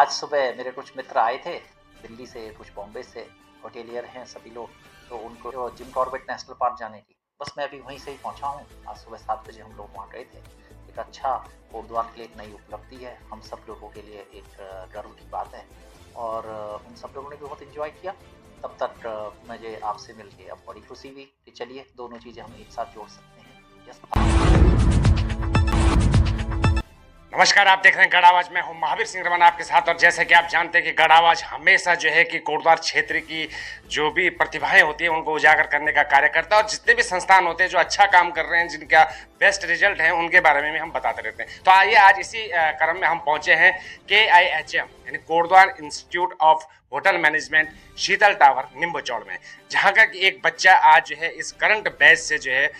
आज सुबह मेरे कुछ मित्र आए थे दिल्ली से, कुछ बॉम्बे से, होटेलियर हैं सभी लोग, तो उनको जिम कॉर्बेट नेशनल पार्क जाने की, बस मैं अभी वहीं से ही पहुंचा हूँ। आज सुबह 7 बजे हम लोग वहाँ गए थे। एक अच्छा कोटद्वार के लिए एक नई उपलब्धि है, हम सब लोगों के लिए एक गर्व की बात है और उन सब लोगों ने भी बहुत एंजॉय किया। तब तक मुझे आपसे मिलके अब बड़ी खुशी हुई कि चलिए दोनों चीज़ें हम एक साथ जोड़ सकते हैं। नमस्कार, आप देख रहे हैं गढ़ आवाज। मैं हूं महावीर सिंह रमन आपके साथ। और जैसे कि आप जानते हैं कि गढ़ आवाज हमेशा जो है कि कोटद्वार क्षेत्र की जो भी प्रतिभाएं होती हैं उनको उजागर करने का कार्य करता है और जितने भी संस्थान होते हैं जो अच्छा काम कर रहे हैं, जिनका बेस्ट रिजल्ट है, उनके बारे में भी हम बताते रहते हैं। तो आइए आज इसी क्रम में हम पहुंचे हैं KIHM यानी Kotdwar institute of hotel management, Sheetal tower, Nimbochaud में, जहां का एक बच्चा आज जो है इस करंट बैच से जो है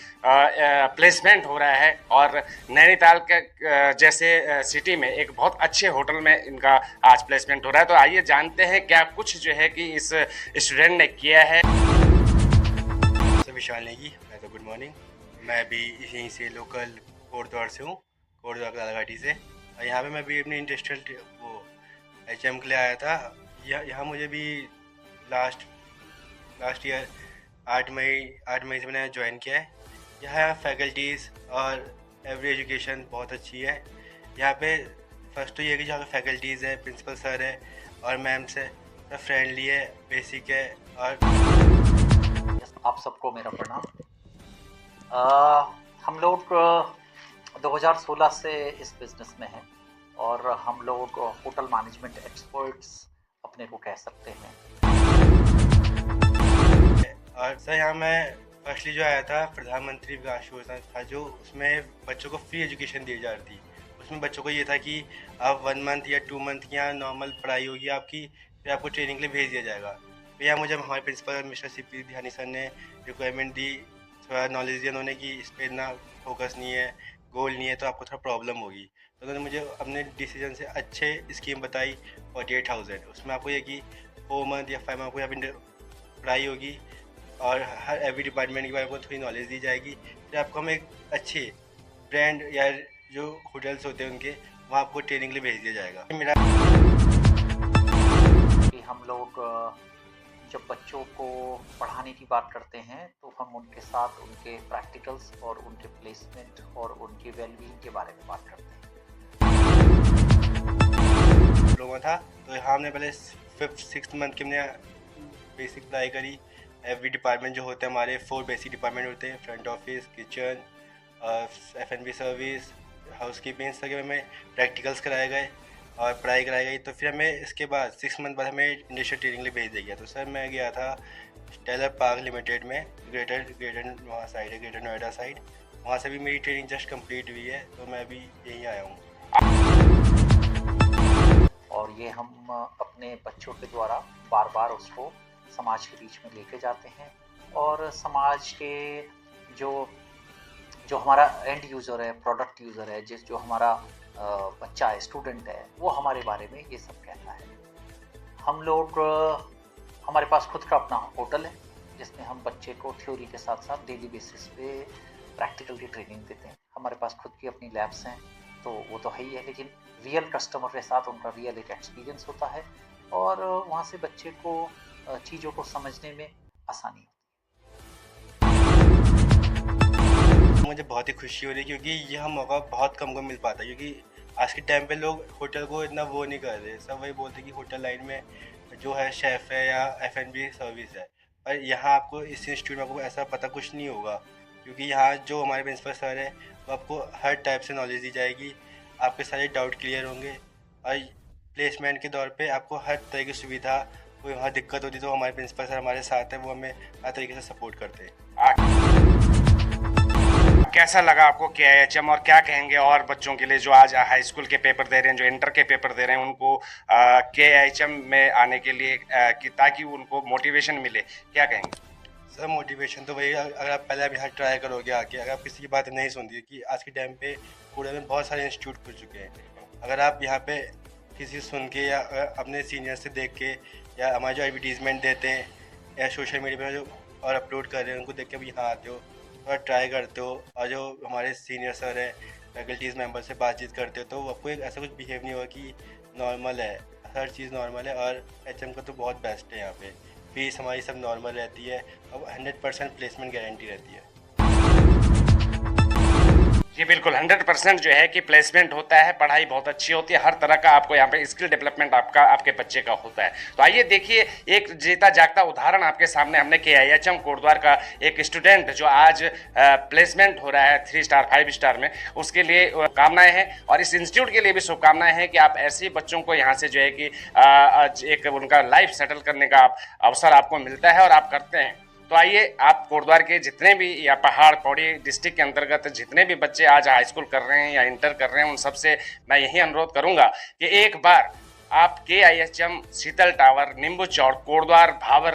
प्लेसमेंट हो रहा है और नैनीताल के जैसे सिटी में एक बहुत अच्छे होटल में इनका आज प्लेसमेंट हो रहा है। तो आइए जानते हैं क्या कुछ जो है कि इस स्टूडेंट ने किया है। विशाल नेगी, मैं तो गुड मॉर्निंग। मैं भी यहीं से लोकल कोटद्वार से हूँ, कोटद्वार कलाघाटी से। और यहाँ पे मैं भी अपनी इंडस्ट्रियल वो HM के लिए आया था। यहाँ मुझे भी लास्ट ईयर 8 मई से मैंने ज्वाइन किया है। यहाँ फैकल्टीज़ और एवरी एजुकेशन बहुत अच्छी है। यहाँ पे फर्स्ट तो ये है कि जहाँ फैकल्टीज़ है, प्रिंसिपल सर है और मैम्स है, सब फ्रेंडली है, बेसिक है। और आप सबको मेरा प्रणाम। हम लोग 2016 से इस बिजनेस में हैं और हम लोग होटल मैनेजमेंट एक्सपर्ट्स अपने को कह सकते हैं। और सर यहाँ मैं फर्स्टली जो आया था प्रधानमंत्री विकास योजना था, जो उसमें बच्चों को फ्री एजुकेशन दी जा रही थी। उसमें बच्चों को ये था कि आप 1 मंथ या 2 मंथ की यहाँ नॉर्मल पढ़ाई होगी आपकी, फिर आपको ट्रेनिंग के लिए भेज दिया जाएगा। फिर यहाँ मुझे हमारे प्रिंसिपल मिस्टर CP ध्यानी सर ने रिक्वायरमेंट दी, थोड़ा नॉलेज दिया उन्होंने कि इस पर इतना फोकस नहीं है, गोल नहीं है, तो आपको थोड़ा प्रॉब्लम होगी। तो उन्होंने मुझे अपने डिसीजन से अच्छे स्कीम बताई 48,000। उसमें आपको ये कि 4 मंथ या 5 मंथ को यहाँ पर पढ़ाई होगी और हर एवरी डिपार्टमेंट के बारे में थोड़ी नॉलेज दी जाएगी। फिर आपको हम एक अच्छे ब्रांड या जो होटल्स होते हैं उनके वहाँ आपको ट्रेनिंग के लिए भेज दिया जाएगा। मेरा कि हम लोग जब बच्चों को पढ़ाने की बात करते हैं तो हम उनके साथ उनके प्रैक्टिकल्स और उनके प्लेसमेंट और उनके वेलबींग के बारे में बात करते हैं। लोगों था तो यहाँ हमने पहले 5th-6th मंथ की हमने बेसिक पढ़ाई करी। एवरी डिपार्टमेंट जो होते हैं हमारे 4 बेसिक डिपार्टमेंट होते हैं, front office, kitchen, F&B service, housekeeping, इस तरह हमें प्रैक्टिकल्स कराए गए और पढ़ाई कराई गई। तो फिर हमें इसके बाद 6 मंथ बाद हमें इंडस्ट्रियल ट्रेनिंग लिए भेज दिया गया। तो सर मैं गया था स्टेलर पार्क लिमिटेड में, ग्रेटर वहाँ साइड है, ग्रेटर नोएडा साइड। वहाँ से भी मेरी ट्रेनिंग जस्ट कंप्लीट हुई है, तो मैं अभी यहीं आया हूँ। और ये हम अपने बच्चों के द्वारा बार बार उसको समाज के बीच में लेके जाते हैं और समाज के जो हमारा एंड यूज़र है, प्रोडक्ट यूज़र है, जो हमारा बच्चा है, स्टूडेंट है, वो हमारे बारे में ये सब कहता है। हम लोग हमारे पास खुद का अपना होटल है जिसमें हम बच्चे को थ्योरी के साथ साथ डेली बेसिस पे प्रैक्टिकल की ट्रेनिंग देते हैं। हमारे पास खुद की अपनी लैब्स हैं, तो वो तो है ही है, लेकिन रियल कस्टमर के साथ उनका रियल एक एक्सपीरियंस होता है और वहाँ से बच्चे को चीज़ों को समझने में आसानी होती है। मुझे बहुत ही खुशी हो रही है क्योंकि यह मौका बहुत कम को मिल पाता है, क्योंकि आज के टाइम पे लोग होटल को इतना वो नहीं कर रहे। सब वही बोलते हैं कि होटल लाइन में जो है शेफ़ है या F&B सर्विस है, पर यहाँ आपको इस इंस्टीट्यूट में आपको ऐसा पता कुछ नहीं होगा, क्योंकि यहाँ जो हमारे प्रिंसिपल सर है वो आपको हर टाइप से नॉलेज दी जाएगी, आपके सारे डाउट क्लियर होंगे और प्लेसमेंट के दौर पे आपको हर तरह की सुविधा, कोई वहाँ दिक्कत होती तो हमारे प्रिंसिपल सर हमारे साथ हैं, वो हमें हर तरीके से सपोर्ट करते हैं। कैसा लगा आपको KIHM और क्या कहेंगे और बच्चों के लिए जो आज हाई स्कूल के पेपर दे रहे हैं, जो इंटर के पेपर दे रहे हैं, उनको KIHM में आने के लिए कि ताकि उनको मोटिवेशन मिले, क्या कहेंगे? सर मोटिवेशन तो वही, अगर आप पहले आप यहाँ ट्राई करोगे आके, अगर आप किसी की बात नहीं सुनती, कि आज के टाइम पे पूरे में बहुत सारे इंस्टीट्यूट खुल चुके हैं, अगर आप यहाँ पे किसी सुन के या अपने सीनियर से देख के या हमारे जो एडवर्टीज़मेंट देते हैं या सोशल मीडिया पे जो और अपलोड कर रहे हैं उनको देख के भी यहाँ आते हो, थोड़ा ट्राई करते हो और जो हमारे सीनियर सर हैं, फैकल्टीज़ मेंबर से बातचीत करते हो, तो आपको एक ऐसा कुछ बिहेव नहीं होगा कि नॉर्मल है, हर चीज़ नॉर्मल है और एचएम का तो बहुत बेस्ट है यहाँ पे। फीस हमारी सब नॉर्मल रहती है और 100% प्लेसमेंट गारंटी रहती है। जी बिल्कुल 100% जो है कि प्लेसमेंट होता है, पढ़ाई बहुत अच्छी होती है, हर तरह का आपको यहाँ पे स्किल डेवलपमेंट आपके बच्चे का होता है। तो आइए देखिए एक जीता जागता उदाहरण आपके सामने हमने KIHM कोटद्वार का एक स्टूडेंट जो आज प्लेसमेंट हो रहा है 3 स्टार 5 स्टार में, उसके लिए कामनाएं हैं और इस इंस्टीट्यूट के लिए भी शुभकामनाएं हैं कि आप ऐसे बच्चों को यहाँ से जो है कि एक उनका लाइफ सेटल करने का अवसर आपको मिलता है और आप करते हैं। तो आइए आप कोटद्वार के जितने भी या पहाड़ पौड़ी डिस्ट्रिक्ट के अंतर्गत जितने भी बच्चे आज हाई स्कूल कर रहे हैं या इंटर कर रहे हैं, उन सबसे मैं यही अनुरोध करूंगा कि एक बार आप KIHM शीतल टावर नींबू चौड़ कोटद्वार भावर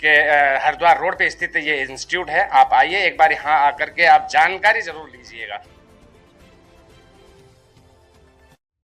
के हरिद्वार रोड पे स्थित ये इंस्टीट्यूट है, आप आइए एक बार यहाँ आकर के आप जानकारी जरूर लीजिएगा।